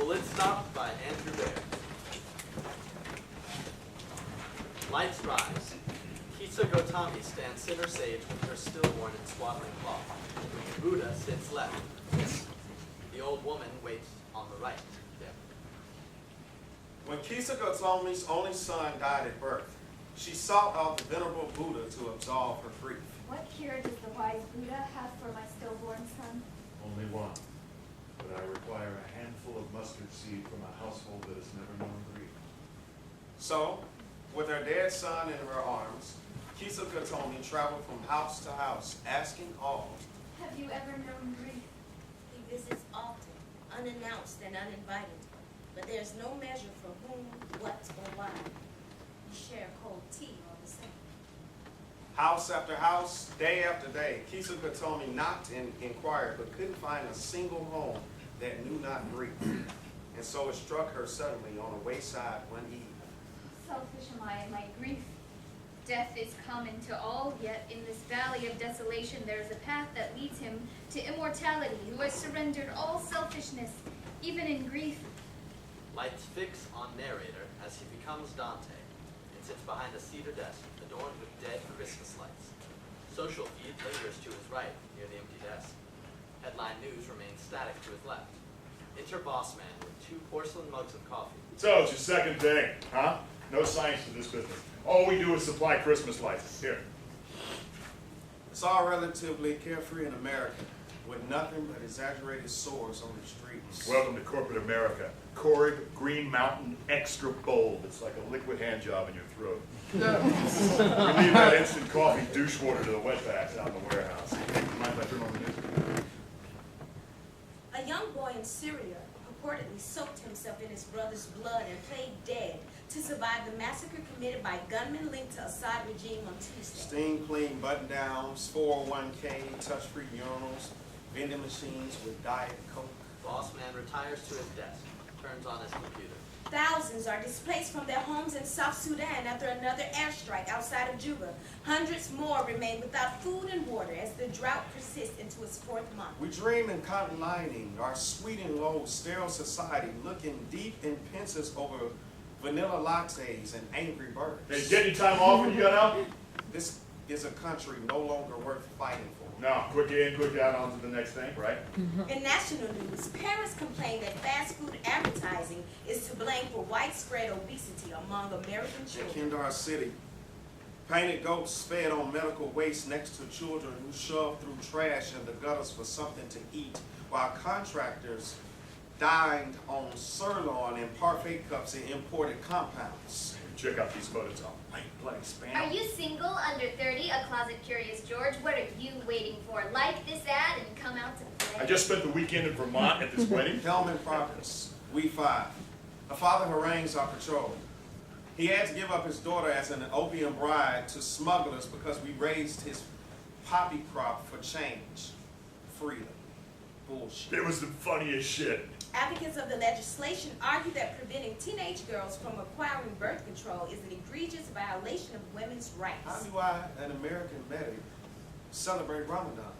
Bulletstop by Andrew Baer. Lights rise. Kisa Gotami stands center stage with her stillborn in swaddling cloth. Buddha sits left. The old woman waits on the right. There. When Kisa Gotami's only son died at birth, she sought out the venerable Buddha to absolve her grief. What cure does the wise Buddha have for my stillborn son? Only one. But I require a handful of mustard seed from a household that has never known grief. So, with her dead son in her arms, Kisa Gotami traveled from house to house, asking all, Have you ever known grief? He visits often, unannounced and uninvited, but there's no measure for whom, what, or why. We share cold tea all the same. house after house, day after day, Kisa Gotami knocked and inquired, but couldn't find a single home that knew not grief. And so it struck her suddenly on a wayside one evening. Selfish am I in my grief. Death is common to all, yet in this valley of desolation there is a path that leads him to immortality, who has surrendered all selfishness, even in grief. Lights fix on narrator as he becomes Dante and sits behind a cedar desk adorned with dead Christmas lights. Social feed lingers to his right near the empty desk. Headline news remains static to his left. Enter boss man with 2 porcelain mugs of coffee. So, it's your second day, huh? No science to this business. All we do is supply Christmas lights. Here. It's all relatively carefree in America, with nothing but exaggerated sores on the streets. Welcome to corporate America. Corrig Green Mountain Extra Bold. It's like a liquid hand job in your throat. We leave that instant coffee douche water to the wetbacks out in the warehouse. Mind if I turn on the news? A young boy in Syria purportedly soaked himself in his brother's blood and played dead to survive the massacre committed by gunmen linked to Assad regime on Tuesday. Steam clean button downs, 401k, touch-free urinals, vending machines with Diet Coke. Boss man retires to his desk, turns on his computer. Thousands are displaced from their homes in South Sudan after another airstrike outside of Juba. Hundreds more remain without food and water as the drought persists into its 4th month. We dream in cotton lining, our sweet and low, sterile society looking deep in pensive over vanilla lattes and angry birds. Hey, get any time off when you got out? This is a country no longer worth fighting for. No, quick in, quick out, on to the next thing, right? In national news, parents complain that fast food advertising is to blame for widespread obesity among American In children. Kendar City, painted goats fed on medical waste next to children who shoved through trash in the gutters for something to eat, while contractors dined on sirloin and parfait cups in imported compounds. Check out these photos on white bloody spam. Are you single, under 30, a closet curious George? What are you waiting for? Like this ad and come out to play. I just spent the weekend in Vermont at this wedding. Helm progress, we 5. A father harangues our patrol. He had to give up his daughter as an opium bride to smugglers because we raised his poppy crop for change. Freedom. Bullshit. It was the funniest shit. Advocates of the legislation argue that preventing teenage girls from acquiring birth control is an egregious violation of women's How rights. do I, an American medic, celebrate Ramadan?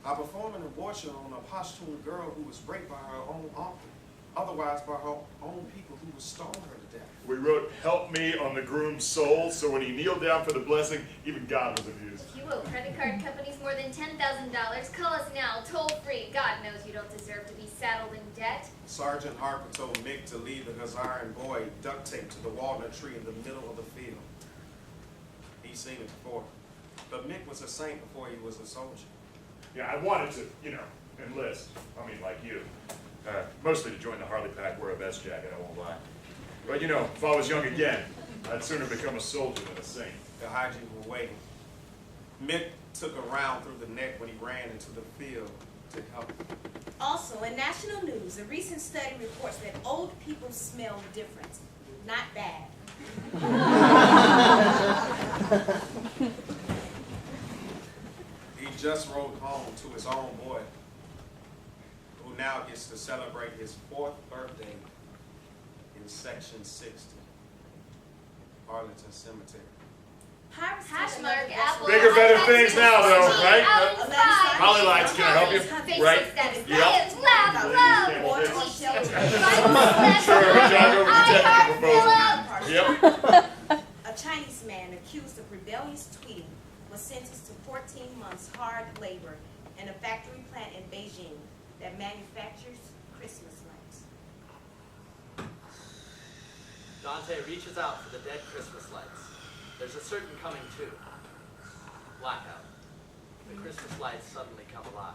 I perform an abortion on a Pashtun girl who was raped by her own uncle, otherwise by her own people who would stone her to death. We wrote, "Help me" on the groom's soul, so when he kneeled down for the blessing, even God was amused. If you owe credit card companies more than $10,000, call us now, toll free. God knows you don't deserve to be saddled in debt. Sergeant Harper told Mick to leave the Hazarian boy duct taped to the walnut tree in the middle of the field. He'd seen it before. But Mick was a saint before he was a soldier. Yeah, I wanted to, enlist. I mean, like you. Mostly to join the Harley Pack, wear a vest jacket, I won't lie. But if I was young again, I'd sooner become a soldier than a saint. The Haji were waiting. Mick took a round through the neck when he ran into the field to help. Also, in national news, a recent study reports that old people smell different. Not bad. He just rode home to his own boy, who now gets to celebrate his 4th birthday in Section 60, Arlington Cemetery. Hashmark, Apple. Bigger, better things now, though, right? Outside. Holly lights, can I help you? Facebook Right? status. Yep. Laugh, love. Yeah. Sure, John, over the technical proposal. Yep. A Chinese man accused of rebellious tweeting was sentenced to 14 months hard labor in a factory plant in Beijing that manufactures Christmas lights. Dante reaches out for the dead Christmas lights. There's a certain coming too. Blackout. The Christmas lights suddenly come alive.